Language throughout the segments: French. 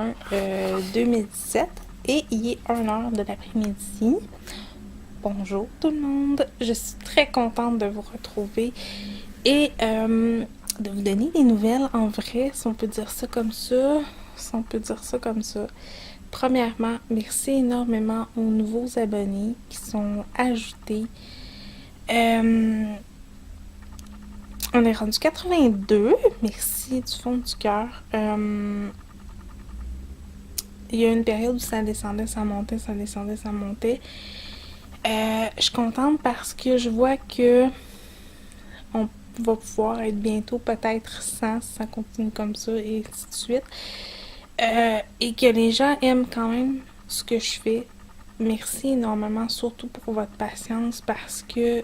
juin 2017 et il est 1h de l'après-midi. Bonjour tout le monde, je suis très contente de vous retrouver et de vous donner des nouvelles en vrai, si on peut dire ça comme ça. Premièrement, merci énormément aux nouveaux abonnés qui sont ajoutés. On est rendu 82, merci du fond du cœur. Il y a une période où ça descendait, ça montait. Je suis contente parce que je vois que on va pouvoir être bientôt peut-être 100 si ça continue comme ça et ainsi de suite. Et que les gens aiment quand même ce que je fais. Merci énormément, surtout pour votre patience parce que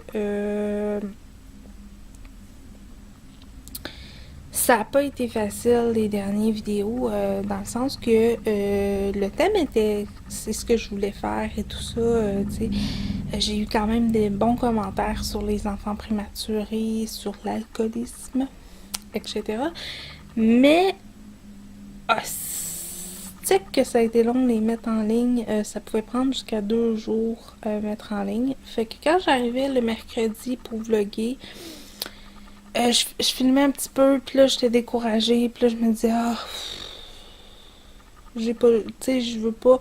ça n'a pas été facile les dernières vidéos dans le sens que le thème était c'est ce que je voulais faire et tout ça, tu sais. J'ai eu quand même des bons commentaires sur les enfants prématurés, sur l'alcoolisme, etc. Mais tu sais que ça a été long de les mettre en ligne, ça pouvait prendre jusqu'à 2 jours mettre en ligne. Fait que quand j'arrivais le mercredi pour vlogger, je filmais un petit peu, puis là j'étais découragée, puis là je me disais j'ai pas, tu sais, je veux pas,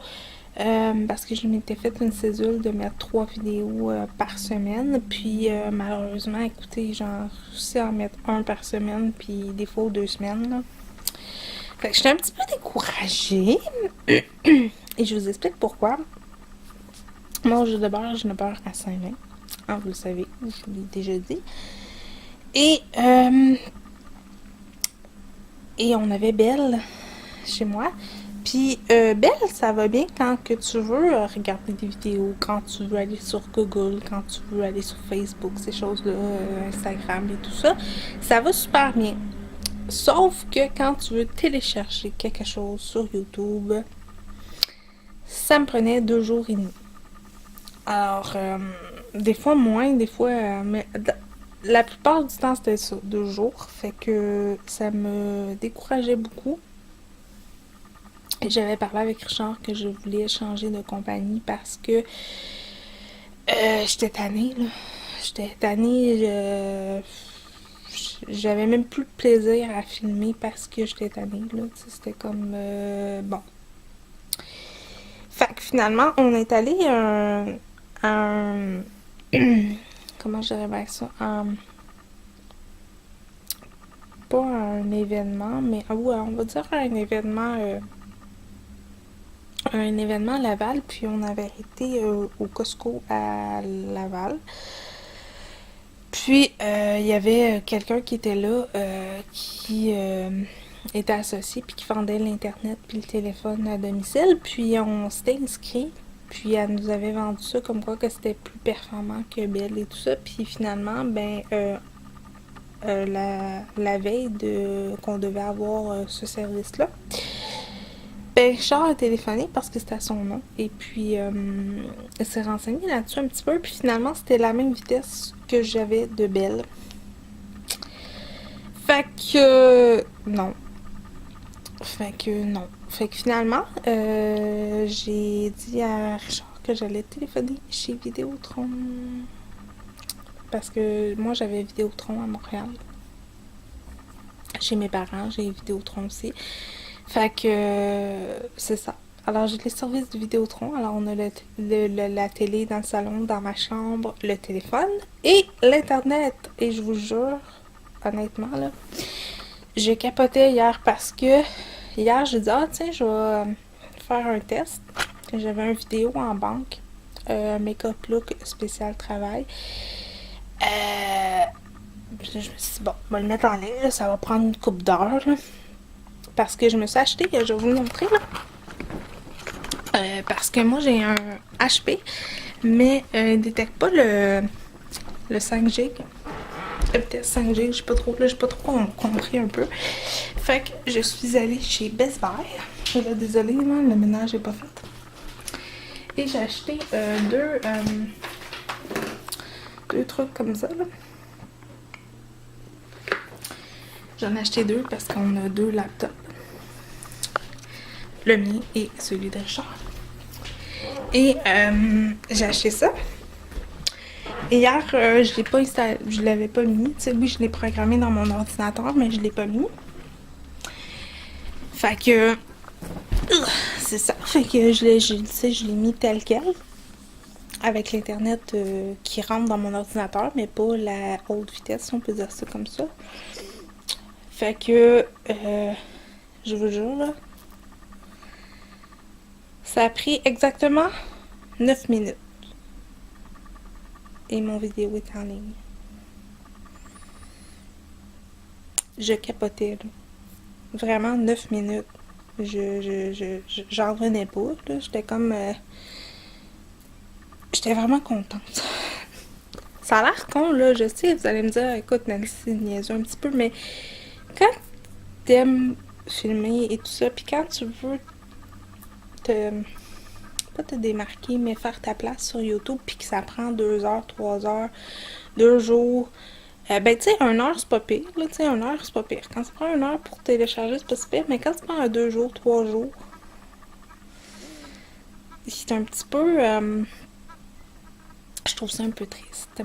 parce que je m'étais fait une cédule de mettre 3 vidéos par semaine, puis malheureusement, écoutez, j'en réussis à en mettre un par semaine, puis des fois 2 semaines, là. Fait que j'étais un petit peu découragée, et je vous explique pourquoi. Moi, au jus de beurre, je ne beurre à Saint-Vin, hein, vous le savez, je vous l'ai déjà dit. Et on avait Belle chez moi. Puis Belle, ça va bien quand que tu veux regarder des vidéos, quand tu veux aller sur Google, quand tu veux aller sur Facebook, ces choses-là, Instagram et tout ça. Ça va super bien. Sauf que quand tu veux télécharger quelque chose sur YouTube, ça me prenait 2 jours et demi. Alors, des fois moins, des fois... mais la plupart du temps, c'était ça, 2 jours. Fait que ça me décourageait beaucoup. Et j'avais parlé avec Richard que je voulais changer de compagnie parce que j'étais tannée, là. J'étais tannée, j'avais même plus de plaisir à filmer parce que j'étais tannée, là. C'était comme... bon. Fait que finalement, on est allé à un comment je dirais bien ça? Pas un événement, mais ouais, on va dire un événement à Laval, puis on avait été au Costco à Laval. Puis il y avait quelqu'un qui était là qui était associé puis qui vendait l'internet puis le téléphone à domicile. Puis on s'était inscrit. Puis elle nous avait vendu ça comme quoi que c'était plus performant que Bell et tout ça. Puis finalement, ben la veille qu'on devait avoir ce service-là, ben Richard a téléphoné parce que c'était à son nom. Et puis elle s'est renseignée là-dessus un petit peu. Puis finalement, c'était la même vitesse que j'avais de Bell. Fait que non. Fait que finalement, j'ai dit à Richard que j'allais téléphoner chez Vidéotron. Parce que moi, j'avais Vidéotron à Montréal. Chez mes parents, j'ai Vidéotron aussi. Fait que c'est ça. Alors, j'ai les services de Vidéotron. Alors, on a la télé dans le salon, dans ma chambre, le téléphone et l'Internet. Et je vous jure, honnêtement, là, je capotais hier parce que hier, j'ai dit, tiens, je vais faire un test. J'avais une vidéo en banque, make-up look spécial travail. Je me suis dit, bon, on va le mettre en ligne, là, ça va prendre une couple d'heures. Parce que je me suis acheté, je vais vous montrer là. Parce que moi j'ai un HP, mais il ne détecte pas le 5G. Peut-être 5G, j'ai pas trop compris un peu. Fait que je suis allée chez Best Buy. Là, désolée, là, le ménage n'est pas fait. Et j'ai acheté deux trucs comme ça. Là. J'en ai acheté 2 parce qu'on a 2 laptops. le mien et celui de Richard. Et j'ai acheté ça. Et hier, je l'ai pas installé, je l'avais pas mis. Tu sais, oui, je l'ai programmé dans mon ordinateur, mais je l'ai pas mis. Fait que c'est ça. Fait que je l'ai mis tel quel. Avec l'internet qui rentre dans mon ordinateur, mais pas la haute vitesse, si on peut dire ça comme ça. Fait que je vous jure là, ça a pris exactement 9 minutes. Et mon vidéo est en ligne. Je capotais là. Vraiment 9 minutes. J'en revenais pas. Là. J'étais comme. J'étais vraiment contente. Ça a l'air con, là. Je sais, vous allez me dire, écoute, Nancy, niaiseux un petit peu, mais quand t'aimes filmer et tout ça, puis quand tu veux pas te démarquer, mais faire ta place sur YouTube, puis que ça prend 2 heures, 3 heures, 2 jours, ben, tu sais, 1 heure, c'est pas pire, là, tu sais, 1 heure, c'est pas pire. Quand ça prend 1 heure pour télécharger, c'est pas si pire, mais quand ça prend 2 jours, 3 jours, c'est un petit peu... je trouve ça un peu triste.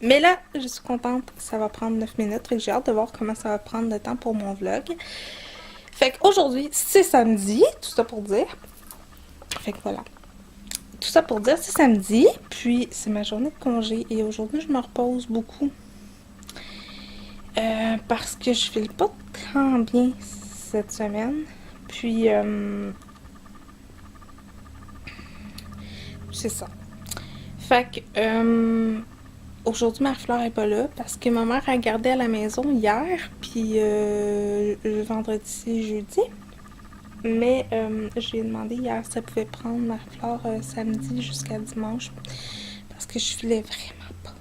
Mais là, je suis contente, ça va prendre 9 minutes, fait que j'ai hâte de voir comment ça va prendre de temps pour mon vlog. Fait qu'aujourd'hui, c'est samedi, tout ça pour dire. Fait que voilà. Tout ça pour dire, c'est samedi, puis c'est ma journée de congé, et aujourd'hui, je me repose beaucoup. Parce que je file pas tant bien cette semaine. Puis, c'est ça. Fait que, aujourd'hui, Marie-Fleur est pas là parce que ma mère a gardé à la maison hier, puis vendredi, jeudi. Mais je lui ai demandé hier si elle pouvait prendre Marie-Fleur samedi jusqu'à dimanche parce que je filais vraiment pas.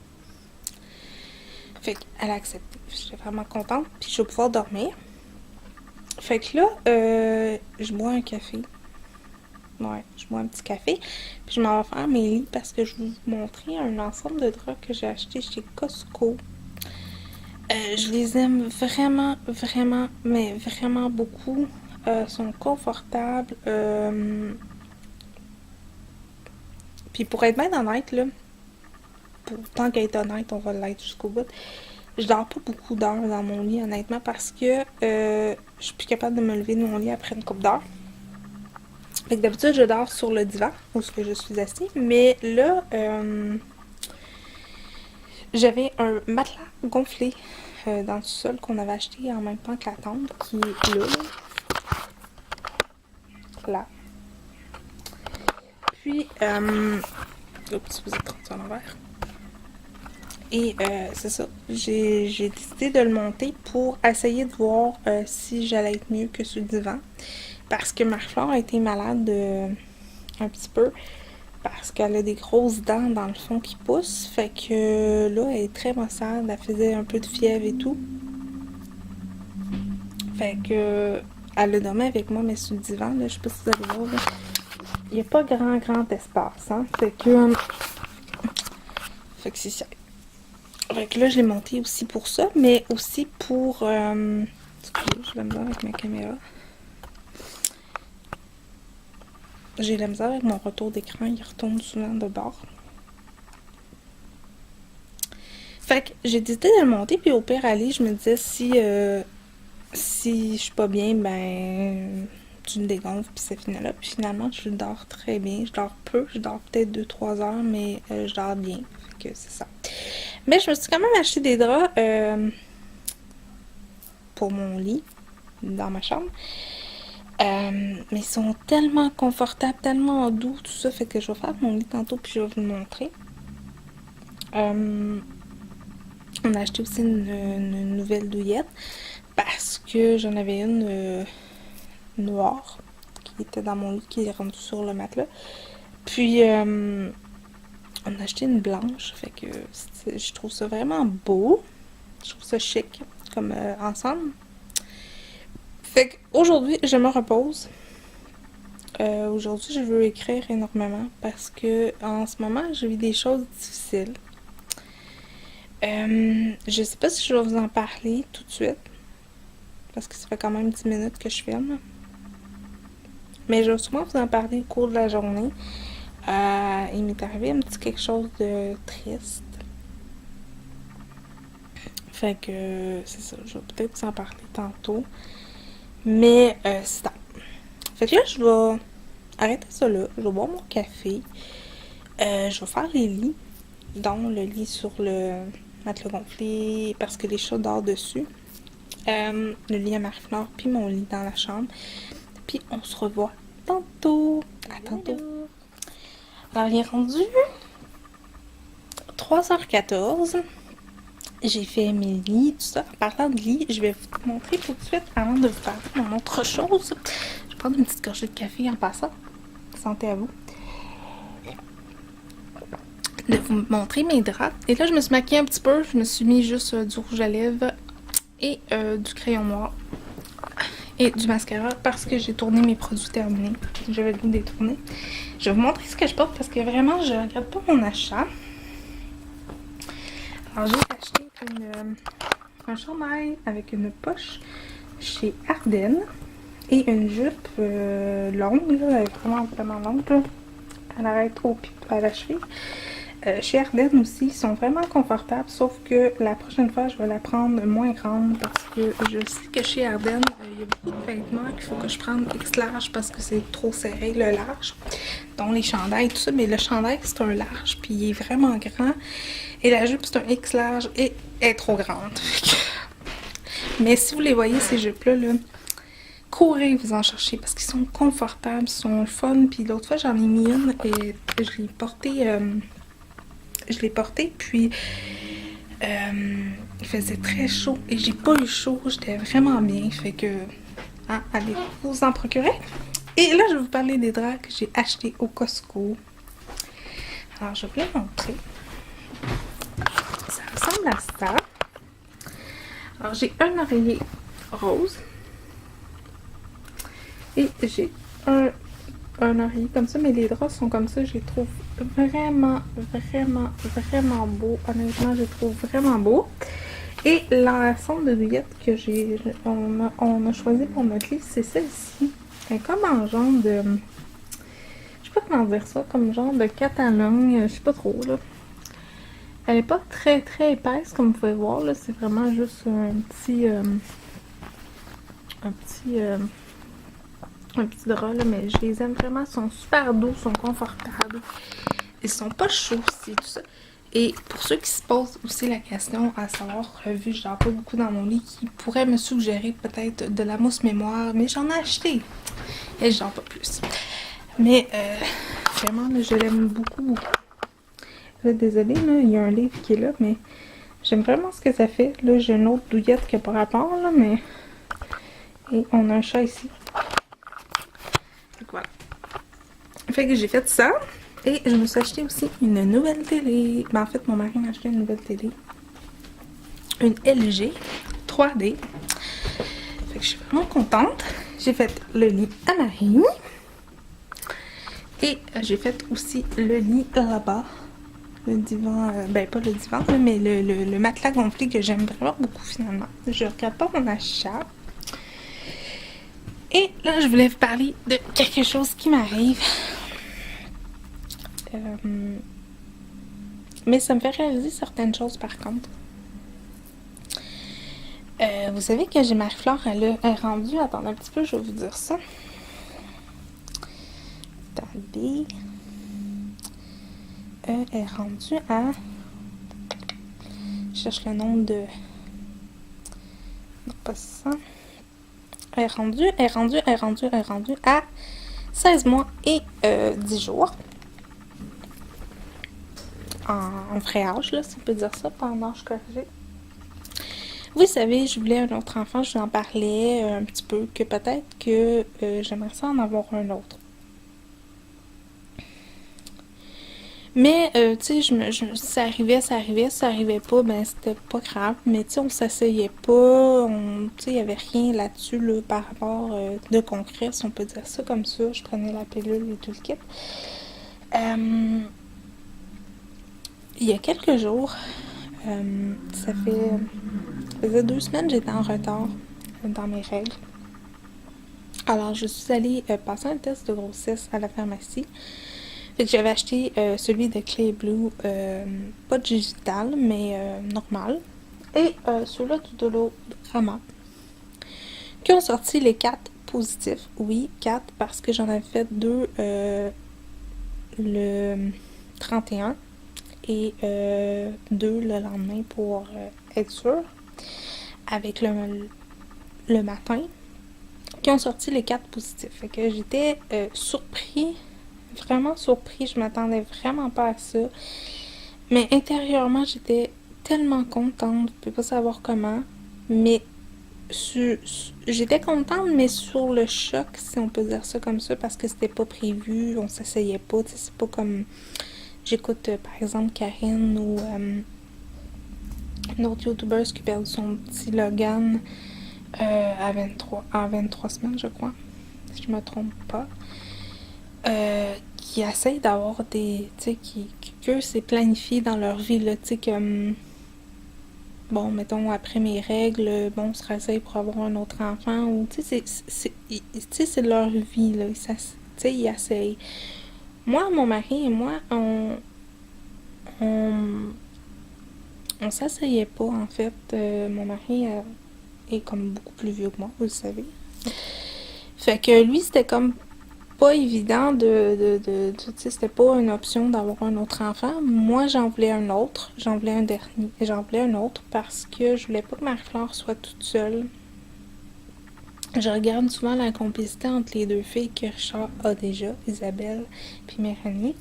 Fait qu'elle a accepté. J'étais vraiment contente, puis je vais pouvoir dormir. Fait que là, je bois un café. Ouais, je bois un petit café. Puis je m'en vais faire mes lits parce que je vais vous montrer un ensemble de draps que j'ai acheté chez Costco. Je les aime vraiment, vraiment, mais vraiment beaucoup. Sont confortables. Puis pour être bien honnête, là, tant qu'à être honnête, on va l'être jusqu'au bout. Je dors pas beaucoup d'heures dans mon lit, honnêtement, parce que je suis plus capable de me lever de mon lit après une couple d'heures. Fait que d'habitude, je dors sur le divan, où ce que je suis assise, mais là, j'avais un matelas gonflé dans le sol qu'on avait acheté en même temps que la tente, qui est là. Là. Puis, oups, vous êtes rendu à l'envers. Et c'est ça, j'ai décidé de le monter pour essayer de voir si j'allais être mieux que sur le divan. Parce que Marie-Fleur a été malade un petit peu. Parce qu'elle a des grosses dents dans le fond qui poussent. Fait que là, elle est très maussade. Elle faisait un peu de fièvre et tout. Fait que elle a dormi avec moi, mais sur le divan, là, je sais pas si vous allez voir, là, il n'y a pas grand espace. Hein? Fait que c'est ça. Fait que là, je l'ai monté aussi pour ça, mais aussi pour... excusez, je vais me voir avec ma caméra. J'ai de la misère avec mon retour d'écran, il retourne souvent de bord. Fait que j'ai décidé de le monter, puis au pire aller, je me disais si je suis pas bien, ben tu me dégonfles, puis c'est fini là. Puis finalement, je dors très bien. Je dors peu, je dors peut-être 2-3 heures, mais je dors bien. Fait que c'est ça. Mais je me suis quand même acheté des draps pour mon lit, dans ma chambre. Mais ils sont tellement confortables, tellement doux, tout ça, fait que je vais faire mon lit tantôt puis je vais vous le montrer. On a acheté aussi une nouvelle douillette parce que j'en avais une noire qui était dans mon lit, qui est rendue sur le matelas. Puis on a acheté une blanche, fait que je trouve ça vraiment beau. Je trouve ça chic comme ensemble. Fait qu'aujourd'hui, je me repose. Aujourd'hui, je veux écrire énormément parce que en ce moment, je vis des choses difficiles. Je sais pas si je vais vous en parler tout de suite parce que ça fait quand même 10 minutes que je filme. Mais je vais souvent vous en parler au cours de la journée. Il m'est arrivé un petit quelque chose de triste. Fait que c'est ça, je vais peut-être vous en parler tantôt. Mais c'est ça. Fait que là, je vais arrêter ça là. Je vais boire mon café. Je vais faire les lits, dont le lit sur le matelas gonflé parce que les chats dorment dessus. Le lit à Marie-Flore, puis mon lit dans la chambre. Puis on se revoit tantôt. À tantôt. Alors, il est rendu 3h14. J'ai fait mes lits, tout ça. En parlant de lit, je vais vous montrer tout de suite, avant de vous parler d'une autre chose. Je vais prendre une petite gorgée de café en passant. Santé à vous. De vous montrer mes draps. Et là, je me suis maquillée un petit peu. Je me suis mis juste du rouge à lèvres et du crayon noir et du mascara parce que j'ai tourné mes produits terminés. J'avais le goût de les tourner. Je vais vous montrer ce que je porte parce que vraiment, je regarde pas mon achat. Alors, j'ai acheté un chandail avec une poche chez Ardennes et une jupe longue, là, vraiment longue. Là. Elle arrête au pied à la cheville. Chez Ardennes aussi, ils sont vraiment confortables, sauf que la prochaine fois, je vais la prendre moins grande parce que je sais que chez Ardennes, il y a beaucoup de vêtements qu'il faut que je prenne X large parce que c'est trop serré, le large, dont les chandails et tout ça, mais le chandail, c'est un large, puis il est vraiment grand, et la jupe, c'est un X large et elle est trop grande. Mais si vous les voyez, ces jupes-là, là, courez vous en chercher parce qu'ils sont confortables, ils sont fun, puis l'autre fois, j'en ai mis une et je l'ai portée, puis il faisait très chaud et j'ai pas eu chaud, j'étais vraiment bien, fait que allez vous en procurer. Et là, je vais vous parler des draps que j'ai achetés au Costco. Alors, je vais vous montrer. Ça ressemble à ça. Alors, j'ai un oreiller rose et j'ai un oreiller comme ça, mais les draps sont comme ça, je les trouve vraiment beaux. Honnêtement, je les trouve vraiment beaux. Et l'ensemble de douillettes que on a choisi pour notre lit, c'est celle-ci. Elle est comme en genre de... Je sais pas comment dire ça, comme genre de catalogne, je sais pas trop, là. Elle est pas très épaisse, comme vous pouvez voir, là. C'est vraiment juste un petit drap, là, mais je les aime vraiment. Ils sont super doux, sont confortables. Ils sont pas chauds aussi, tout ça. Et pour ceux qui se posent aussi la question à savoir, vu que je dors pas beaucoup dans mon lit, qui pourrait me suggérer peut-être de la mousse mémoire, mais j'en ai acheté. Et je dors pas plus. Mais vraiment, là, je l'aime beaucoup. Là, désolée, là, il y a un livre qui est là, mais j'aime vraiment ce que ça fait. Là, j'ai une autre douillette qui n'a pas rapport, là, mais... Et on a un chat ici. Donc voilà. Fait que j'ai fait ça. Et je me suis acheté aussi une nouvelle télé. Ben, en fait, mon mari m'a acheté une nouvelle télé. Une LG 3D. Fait que je suis vraiment contente. J'ai fait le lit à Marie. Et j'ai fait aussi le lit là-bas. Le divan, ben pas le divan, mais le matelas gonflé que j'aime vraiment beaucoup finalement. Je regarde pas mon achat. Et là, je voulais vous parler de quelque chose qui m'arrive. Mais ça me fait réaliser certaines choses par contre. Vous savez que j'ai Marie-Flore, elle est rendue, attendez un petit peu, je vais vous dire ça. Attendez. Elle est rendue à... Je cherche le nom de... Non, pas ça. Elle est rendue à 16 mois et 10 jours. En vrai âge, là, si on peut dire ça, pas en âge corrigé. Vous savez, je voulais un autre enfant, je vous en parlais un petit peu, que peut-être que j'aimerais ça en avoir un autre. Mais, tu sais, ça arrivait pas, ben c'était pas grave. Mais, tu sais, on s'asseyait pas, tu sais, il y avait rien là-dessus, là, par rapport de concret, si on peut dire ça comme ça. Je prenais la pilule et tout le kit. Il y a quelques jours, ça faisait 2 semaines que j'étais en retard dans mes règles. Alors, je suis allée passer un test de grossesse à la pharmacie. Fait que j'avais acheté celui de Clear Blue, pas digital, mais normal. Et celui-là de Dolorama, qui ont sorti les 4 positifs. Oui, 4, parce que j'en avais fait 2 le 31 et 2 le lendemain pour être sûr, avec le matin, qui ont sorti les 4 positifs. Fait que j'étais surpris, vraiment surpris, je m'attendais vraiment pas à ça. Mais intérieurement, j'étais tellement contente, je peux pas savoir comment, mais j'étais contente, mais sur le choc, si on peut dire ça comme ça, parce que c'était pas prévu, on s'essayait pas, tu sais, c'est pas comme j'écoute par exemple Karine ou une autre youtubeuse qui a perdu son petit Logan en 23 semaines, je crois, si je me trompe pas, qui essaye d'avoir des, tu sais, que c'est planifié dans leur vie, là, tu sais, comme bon, mettons, après mes règles, bon, on se réessaye pour avoir un autre enfant, ou, tu sais, c'est leur vie, là, tu sais, ils essayent. Moi, mon mari et moi, on, on s'essayait pas, en fait. Mon mari est comme beaucoup plus vieux que moi, vous le savez. Fait que lui, c'était comme pas évident tu sais, c'était pas une option d'avoir un autre enfant. Moi, j'en voulais un autre. J'en voulais un dernier. J'en voulais un autre parce que je voulais pas que Marie-Flore soit toute seule. Je regarde souvent la complicité entre les deux filles que Richard a déjà, Isabelle puis Mélanie.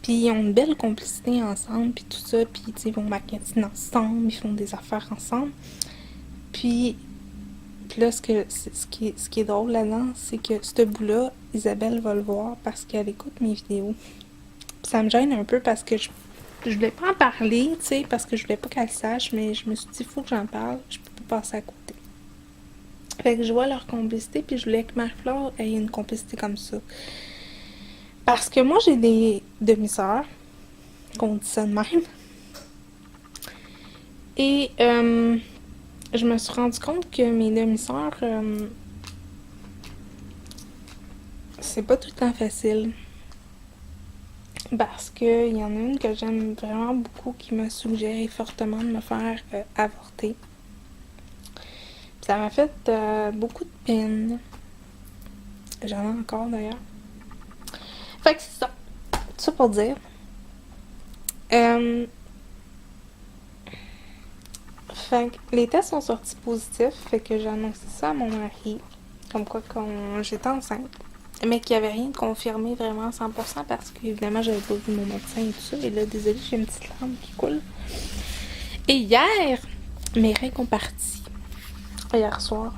Puis ils ont une belle complicité ensemble, puis tout ça. Puis, tu sais, ils vont magasiner ensemble, ils font des affaires ensemble. Puis là, ce qui est drôle là-dedans, c'est que ce bout-là, Isabelle va le voir parce qu'elle écoute mes vidéos. Puis ça me gêne un peu parce que je voulais pas en parler, tu sais, parce que je voulais pas qu'elle sache, mais je me suis dit, il faut que j'en parle, je peux pas passer à côté. Fait que je vois leur complicité, puis je voulais que Marie-Flore ait une complicité comme ça. Parce que moi, j'ai des demi-sœurs, qu'on dit ça de même. Et je me suis rendu compte que mes demi-sœurs, c'est pas tout le temps facile. Parce qu'il y en a une que j'aime vraiment beaucoup qui m'a suggéré fortement de me faire avorter. Ça m'a fait beaucoup de peine. J'en ai encore d'ailleurs. Fait que c'est ça. Tout ça pour dire. Fait que les tests sont sortis positifs. Fait que j'ai annoncé ça à mon mari. Comme quoi j'étais enceinte. Mais qu'il n'y avait rien de confirmé vraiment à 100% parce que évidemment j'avais pas vu mon médecin et tout ça. Et là, désolée, j'ai une petite larme qui coule. Et hier, mes règles ont parti. Hier soir,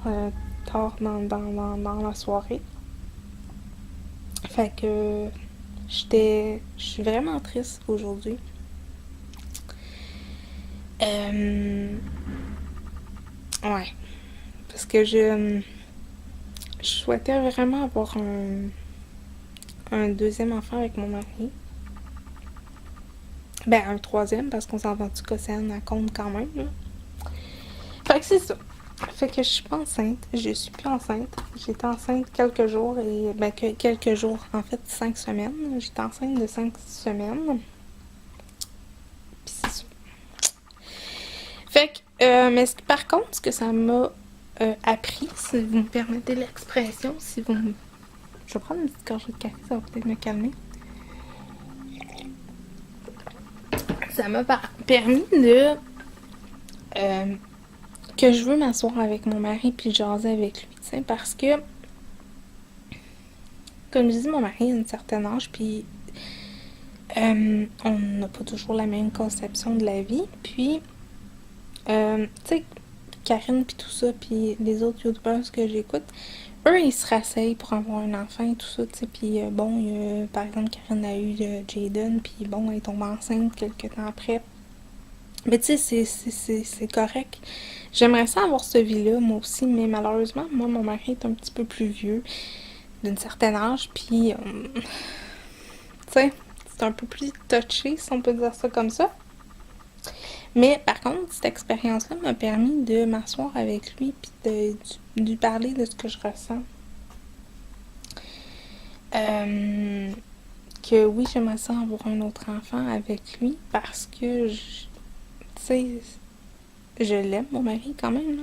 tard dans la soirée. Fait que je suis vraiment triste aujourd'hui. Ouais. Parce que je souhaitais vraiment avoir un deuxième enfant avec mon mari. Ben, un troisième, parce qu'on s'en va-tu qu'Océane à compte quand même, là. Fait que c'est ça. Fait que je suis pas enceinte. Je suis plus enceinte. J'étais enceinte quelques jours et... Ben, quelques jours. En fait, 5 semaines. J'étais enceinte de 5 semaines. Puis c'est ça. Fait que... mais par contre, ce que ça m'a appris, si vous me permettez l'expression, si vous me... Je vais prendre une petite gorgée de café, ça va peut-être me calmer. Ça m'a permis de... que je veux m'asseoir avec mon mari puis jaser avec lui, tu sais, parce que, comme je dis, mon mari a un certain âge, puis on n'a pas toujours la même conception de la vie, puis, tu sais, Karine puis tout ça, puis les autres youtubeurs que j'écoute, eux, ils se rasseyent pour avoir un enfant et tout ça, tu sais, puis bon, par exemple, Karine a eu Jaden, puis bon, elle est tombée enceinte quelques temps après. Mais tu sais, c'est correct. J'aimerais ça avoir cette vie-là, moi aussi, mais malheureusement, moi, mon mari est un petit peu plus vieux, d'une certaine âge, puis, tu sais, c'est un peu plus touché, si on peut dire ça comme ça. Mais par contre, cette expérience-là m'a permis de m'asseoir avec lui, puis de lui parler de ce que je ressens. que oui, j'aimerais ça avoir un autre enfant avec lui parce que, tu sais, je l'aime, mon mari, quand même, là.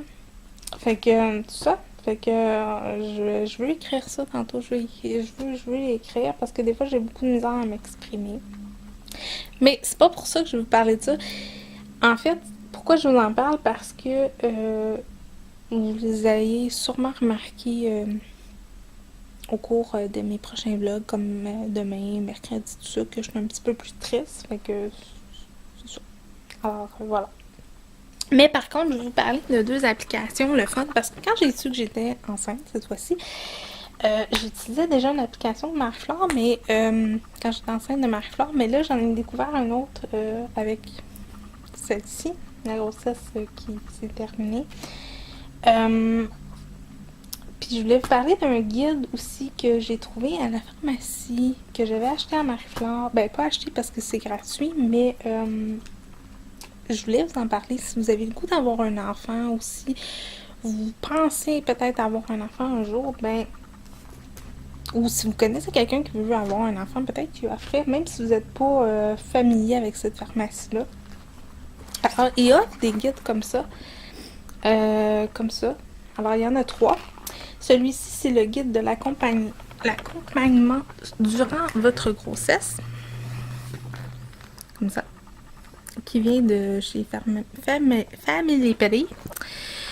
Fait que, tout ça. Fait que je veux écrire ça tantôt. Je veux l'écrire parce que des fois, j'ai beaucoup de misère à m'exprimer. Mais c'est pas pour ça que je veux parler de ça. En fait, pourquoi je vous en parle? Parce que vous allez sûrement remarquer au cours de mes prochains vlogs, comme demain, mercredi, tout ça, que je suis un petit peu plus triste. Fait que c'est ça. Alors, voilà. Mais par contre, je vais vous parler de deux applications, le fun, parce que quand j'ai su que j'étais enceinte cette fois-ci, j'utilisais déjà une application de Marie-Flore, mais quand j'étais enceinte de Marie-Flore, mais là j'en ai découvert un autre avec celle-ci, la grossesse qui s'est terminée. Puis je voulais vous parler d'un guide aussi que j'ai trouvé à la pharmacie, que j'avais acheté à Marie-Flore. Ben, pas acheté parce que c'est gratuit, mais je voulais vous en parler. Si vous avez le goût d'avoir un enfant ou si vous pensez peut-être avoir un enfant un jour, ben, ou si vous connaissez quelqu'un qui veut avoir un enfant, peut-être qu'il va faire, même si vous n'êtes pas familier avec cette pharmacie-là. Alors, il y a des guides comme ça. Alors, il y en a 3. Celui-ci, c'est le guide de l'accompagnement durant votre grossesse. Comme ça. Qui vient de chez Family Prix.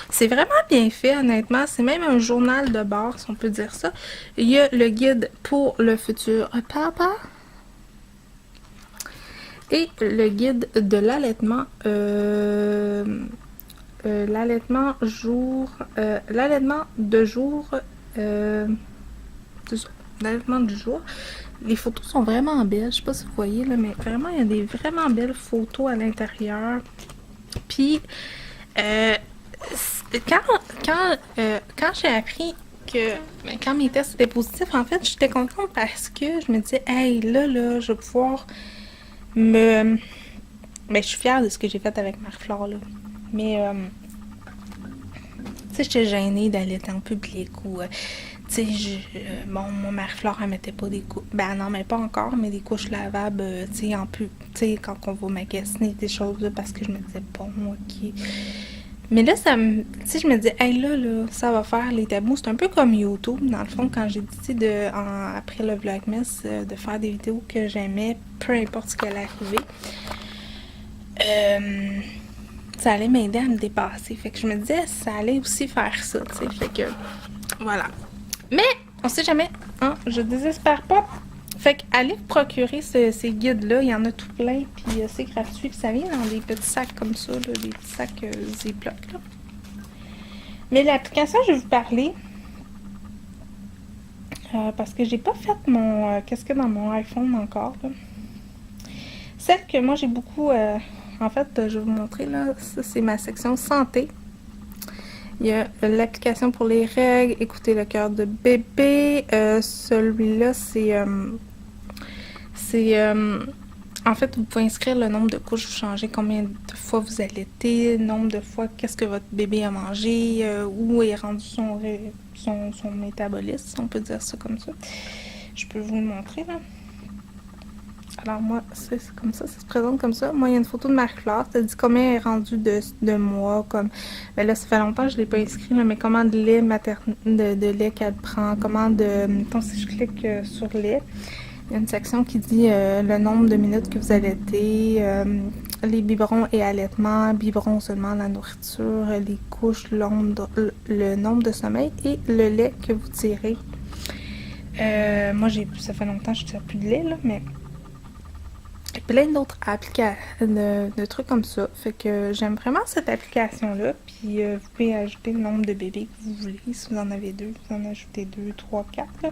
C'est vraiment bien fait, honnêtement. C'est même un journal de bord, si on peut dire ça. Il y a le guide pour le futur papa. Et le guide de l'allaitement. L'allaitement de jour. L'allaitement du jour. Les photos sont vraiment belles. Je sais pas si vous voyez, là, mais vraiment, il y a des vraiment belles photos à l'intérieur. Puis, quand j'ai appris que quand mes tests étaient positifs, en fait, j'étais contente parce que je me disais, hey, là, je vais pouvoir me. Ben, je suis fière de ce que j'ai fait avec Marie-Flore, là. Mais, tu sais, j'étais gênée d'allaiter en public ou. Tu sais, bon, mon Marie-Flore, elle mettait pas des couches. Ben, non, mais pas encore, mais des couches lavables, tu sais, tu sais, quand on va magasiner des choses, là, parce que je me disais, bon, ok. Mais là, ça me. Tu sais, je me disais, hey, là, ça va faire les tabous. C'est un peu comme YouTube, dans le fond, quand j'ai décidé, après le Vlogmas, de faire des vidéos que j'aimais, peu importe ce qu'elle arrivait. Ça allait m'aider à me dépasser. Fait que je me disais, ça allait aussi faire ça, tu sais. Fait que, voilà. Mais, on sait jamais, hein, je désespère pas. Fait que, allez vous procurer ces guides-là, il y en a tout plein, puis c'est gratuit, puis ça vient dans des petits sacs comme ça, là, des petits sacs Ziploc, là. Mais l'application, je vais vous parler, parce que j'ai pas fait mon qu'est-ce que dans mon iPhone encore, là. Celle que moi j'ai beaucoup, en fait, je vais vous montrer, là, ça c'est ma section santé. Il y a l'application pour les règles, écouter le cœur de bébé. Celui-là, en fait, vous pouvez inscrire le nombre de couches, vous changez combien de fois vous allaitez, le nombre de fois qu'est-ce que votre bébé a mangé, où est rendu son métabolisme, si on peut dire ça comme ça. Je peux vous le montrer, là. Alors moi, c'est comme ça se présente comme ça. Moi, il y a une photo de Marie-Flore, ça dit combien est rendu de mois, comme... Ben là, ça fait longtemps que je ne l'ai pas inscrit, là, mais comment de lait de lait qu'elle prend, comment de... Mettons, si je clique sur lait, il y a une section qui dit le nombre de minutes que vous allaitez, les biberons et allaitements, biberons seulement la nourriture, les couches, le nombre de sommeil et le lait que vous tirez. Moi, ça fait longtemps que je ne tire plus de lait, là, mais... plein d'autres applications, de trucs comme ça. Fait que j'aime vraiment cette application-là. Puis vous pouvez ajouter le nombre de bébés que vous voulez. Si vous en avez 2, vous en ajoutez 2, 3, 4. Là.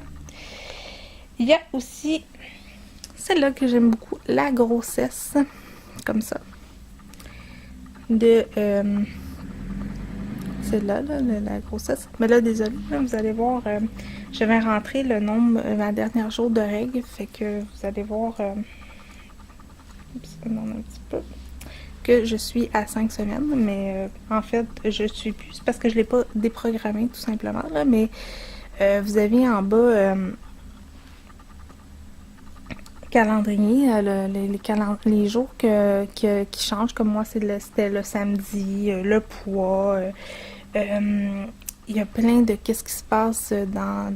Il y a aussi celle-là que j'aime beaucoup, la grossesse. Comme ça. De celle-là, la grossesse. Mais là, désolé, là, vous allez voir, je vais rentrer le nombre, ma dernière jour de règles. Fait que vous allez voir... un petit peu que je suis à 5 semaines, mais en fait je suis plus, c'est parce que je l'ai pas déprogrammé tout simplement là, mais vous avez en bas calendrier, les jours qui changent, comme moi, c'était le samedi, le poids. Il y a plein de qu'est-ce qui se passe dans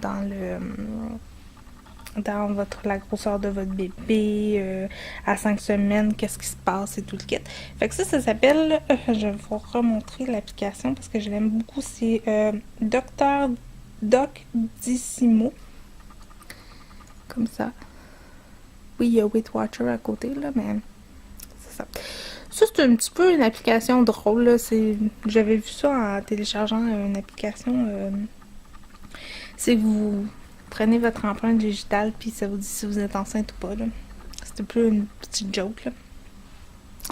la grosseur de votre bébé, à 5 semaines, qu'est-ce qui se passe et tout le kit. Fait que ça s'appelle, je vais vous remontrer l'application parce que je l'aime beaucoup, c'est Docteur Doctissimo. Comme ça. Oui, il y a Weight Watcher à côté, là, mais c'est ça. Ça, c'est un petit peu une application drôle, là. J'avais vu ça en téléchargeant une application. C'est que vous prenez votre empreinte digitale, puis ça vous dit si vous êtes enceinte ou pas, là. C'était plus une petite joke, là.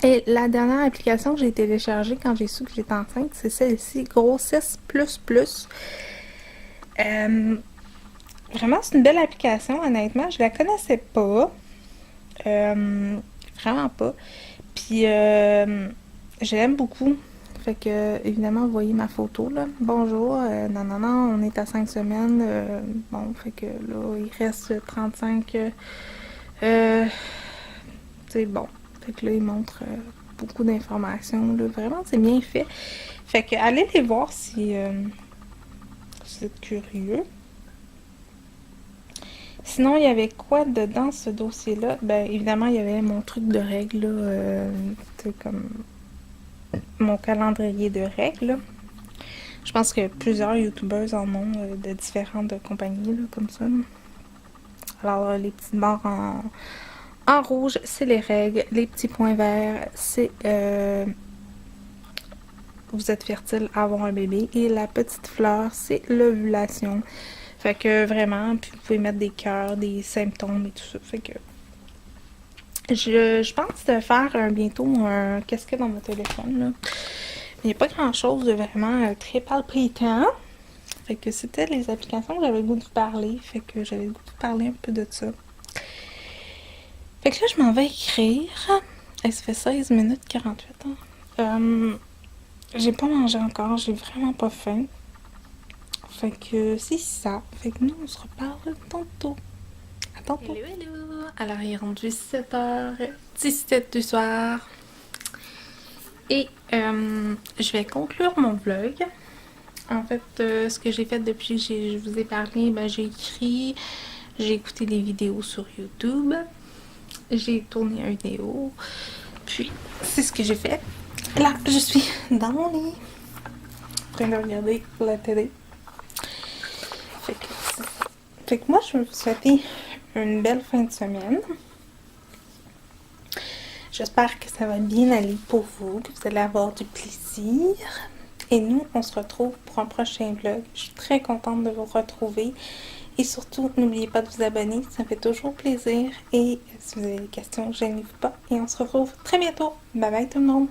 Et la dernière application que j'ai téléchargée quand j'ai su que j'étais enceinte, c'est celle-ci, Grossesse Plus Plus. Vraiment, c'est une belle application, honnêtement. Je la connaissais pas. Vraiment pas. Puis, je l'aime beaucoup. Fait que, évidemment, vous voyez ma photo, là. Bonjour, non, on est à 5 semaines. Bon, fait que là, il reste 35. C'est bon. Fait que là, il montre beaucoup d'informations, là. Vraiment, c'est bien fait. Fait que, allez les voir si vous êtes curieux. Sinon, il y avait quoi dedans ce dossier-là? Ben, évidemment, il y avait mon truc de règles, là, comme mon calendrier de règles. Là. Je pense que plusieurs youtubeurs en ont de différentes compagnies, là, comme ça. Alors, les petites barres en rouge, c'est les règles. Les petits points verts, c'est vous êtes fertile à avoir un bébé. Et la petite fleur, c'est l'ovulation. Fait que vraiment, puis vous pouvez mettre des cœurs, des symptômes et tout ça. Fait que je pense de faire bientôt un qu'est-ce qu'il y a dans mon téléphone là. Il n'y a pas grand chose de vraiment très palpitant. Fait que c'était les applications que j'avais le goût de vous parler. Fait que j'avais le goût de vous parler un peu de ça. Fait que là, je m'en vais écrire. Et ça fait 16 minutes 48 ans. J'ai pas mangé encore, j'ai vraiment pas faim. Fait que c'est ça. Fait que nous, on se reparle tantôt. À tantôt. Hello. Alors, il est rendu 7h17 du soir. Et je vais conclure mon vlog. En fait, ce que j'ai fait depuis que je vous ai parlé, ben, j'ai écrit, j'ai écouté des vidéos sur YouTube, j'ai tourné une vidéo, puis c'est ce que j'ai fait. Là, je suis dans mon lit, en train de regarder la télé. Fait que moi, je vais vous souhaiter une belle fin de semaine. J'espère que ça va bien aller pour vous, que vous allez avoir du plaisir. Et nous, on se retrouve pour un prochain vlog. Je suis très contente de vous retrouver. Et surtout, n'oubliez pas de vous abonner, ça me fait toujours plaisir. Et si vous avez des questions, gênez-vous pas. Et on se retrouve très bientôt. Bye bye tout le monde!